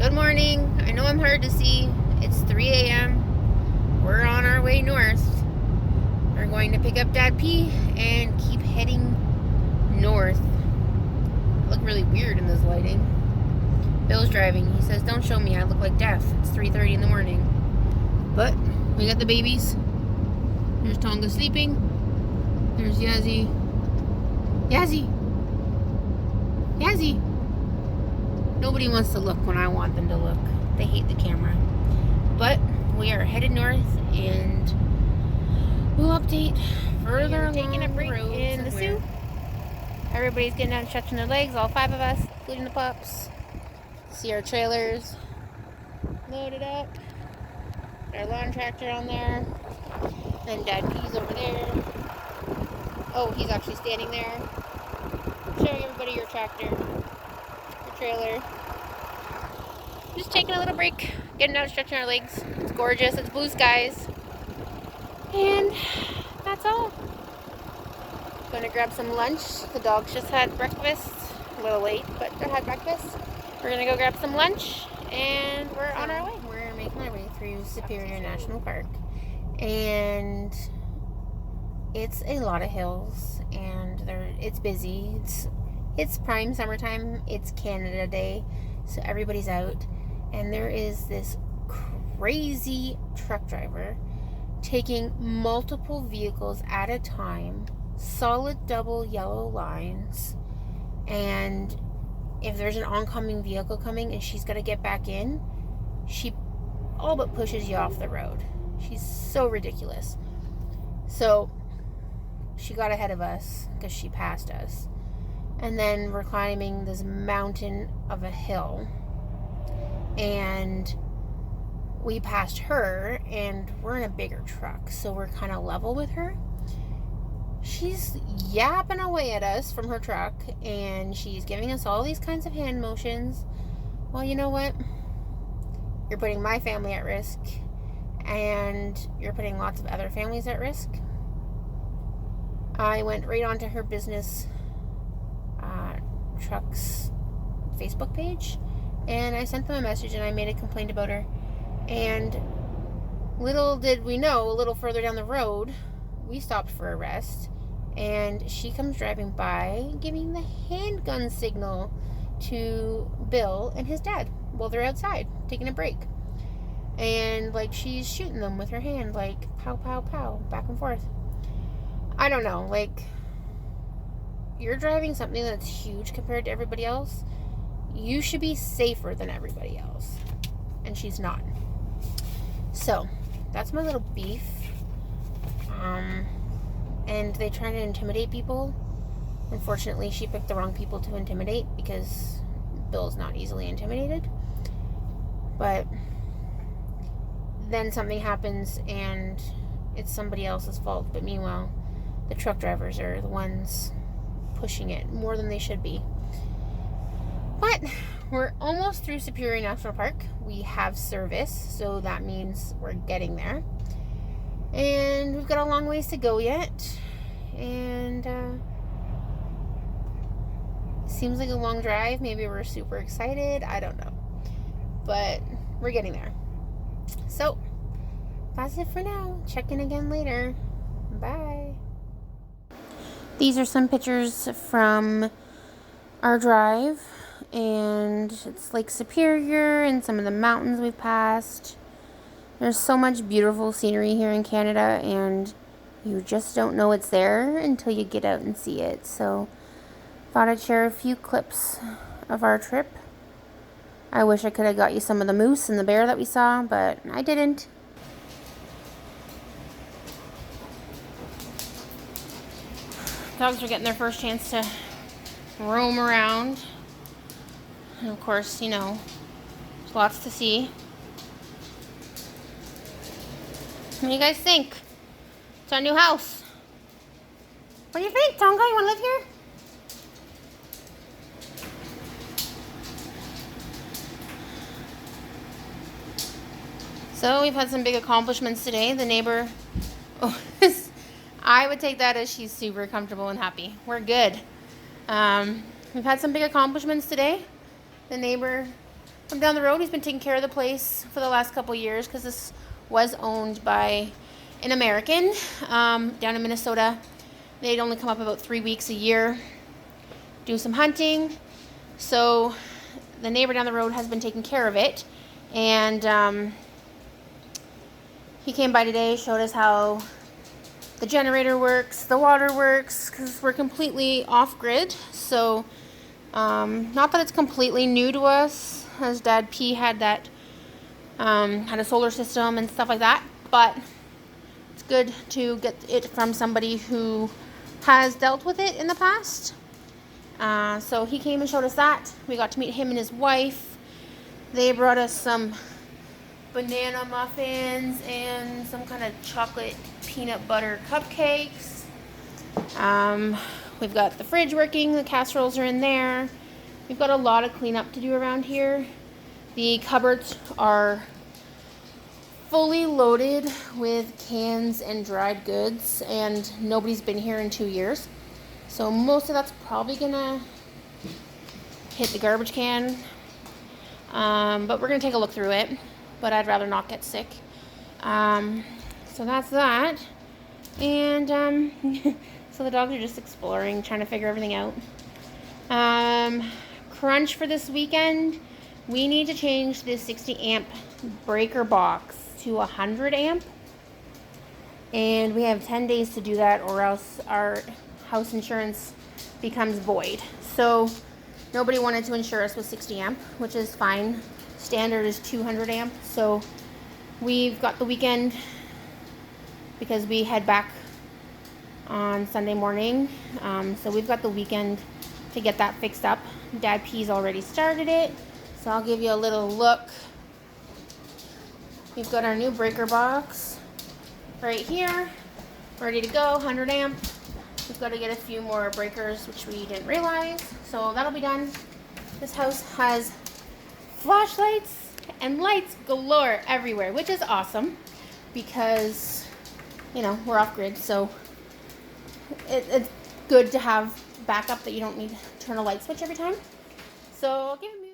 Good morning. I know I'm hard to see. It's 3 a.m. We're on our way north. We're going to pick up Dad P and keep heading north. Look really weird in this lighting. Bill's driving. He says, don't show me. I look like death. It's 3:30 in the morning. But we got the babies. There's Tonga sleeping. There's Yazzie. Yazzie! Yazzie! Nobody wants to look when I want them to look. They hate the camera. But we are headed north, and we'll update further along. Taking a break in the Sioux. Everybody's getting out and stretching their legs, all 5 of us, including the pups. See our trailers loaded up. Our lawn tractor on there. Then Dad P's over there. Oh, he's actually standing there. Showing everybody your tractor. Trailer. Just taking a little break, getting out, stretching our legs. It's gorgeous. It's blue skies, and that's all. Gonna grab some lunch. The dogs just had breakfast. A little late, but they had breakfast. We're gonna go grab some lunch, and we're on our way. We're making our way through Superior National Park, and it's a lot of hills, and it's busy. It's prime summertime. It's Canada Day, so everybody's out. And there is this crazy truck driver taking multiple vehicles at a time, solid double yellow lines. And if there's an oncoming vehicle coming and she's got to get back in, she all but pushes you off the road. She's so ridiculous. So she got ahead of us because she passed us. And then we're climbing this mountain of a hill. And we passed her, and we're in a bigger truck, so we're kind of level with her. She's yapping away at us from her truck, and she's giving us all these kinds of hand motions. Well, you know what? You're putting my family at risk, and you're putting lots of other families at risk. I went right onto her business truck's Facebook page, and I sent them a message, and I made a complaint about her. And little did we know, a little further down the road, we stopped for a rest, and she comes driving by giving the handgun signal to Bill and his dad while they're outside taking a break, and like she's shooting them with her hand, like pow pow pow, back and forth. I don't know, like, you're driving something that's huge compared to everybody else. You should be safer than everybody else. And she's not. So, that's my little beef. And they try to intimidate people. Unfortunately, she picked the wrong people to intimidate because Bill's not easily intimidated. But then something happens and it's somebody else's fault. But meanwhile, the truck drivers are the ones pushing it more than they should be. But we're almost through Superior National Park. We have service, so that means we're getting there. And we've got a long ways to go yet. And seems like a long drive. Maybe we're super excited. I don't know. But we're getting there. So, that's it for now. Check in again later. Bye. These are some pictures from our drive, and it's Lake Superior and some of the mountains we've passed. There's so much beautiful scenery here in Canada, and you just don't know it's there until you get out and see it. So, thought I'd share a few clips of our trip. I wish I could have got you some of the moose and the bear that we saw, but I didn't. Dogs are getting their first chance to roam around. And of course, you know, there's lots to see. What do you guys think? It's our new house. What do you think, Tonga? You want to live here? So we've had some big accomplishments today. The neighbor... Oh, I would take that as she's super comfortable and happy. We're good. We've had some big accomplishments today. The neighbor from down the road. He's been taking care of the place for the last couple years because this was owned by an American down in Minnesota. They'd only come up about 3 weeks a year, do some hunting. So the neighbor down the road has been taking care of it. And he came by today, showed us how the generator works, the water works, because we're completely off-grid. So not that it's completely new to us, as Dad P had that, had a solar system and stuff like that, but it's good to get it from somebody who has dealt with it in the past. So he came and showed us that. We got to meet him and his wife. They brought us some banana muffins and some kind of chocolate peanut butter cupcakes. We've got the fridge working, the casseroles are in there. We've got a lot of cleanup to do around here. The cupboards are fully loaded with cans and dried goods, and nobody's been here in 2 years. So most of that's probably gonna hit the garbage can. But we're gonna take a look through it, but I'd rather not get sick. So that's that. And so the dogs are just exploring, trying to figure everything out. Crunch for this weekend, we need to change this 60 amp breaker box to 100 amp. And we have 10 days to do that, or else our house insurance becomes void. So nobody wanted to insure us with 60 amp, which is fine. Standard is 200 amp. So we've got the weekend, because we head back on Sunday morning. So we've got the weekend to get that fixed up. Dad P's already started it, so I'll give you a little look. We've got our new breaker box right here, ready to go, 100 amp. We've got to get a few more breakers, which we didn't realize, so that'll be done. This house has flashlights and lights galore everywhere, which is awesome because, you know, we're off grid, so it's good to have backup that you don't need to turn a light switch every time. So I'll give him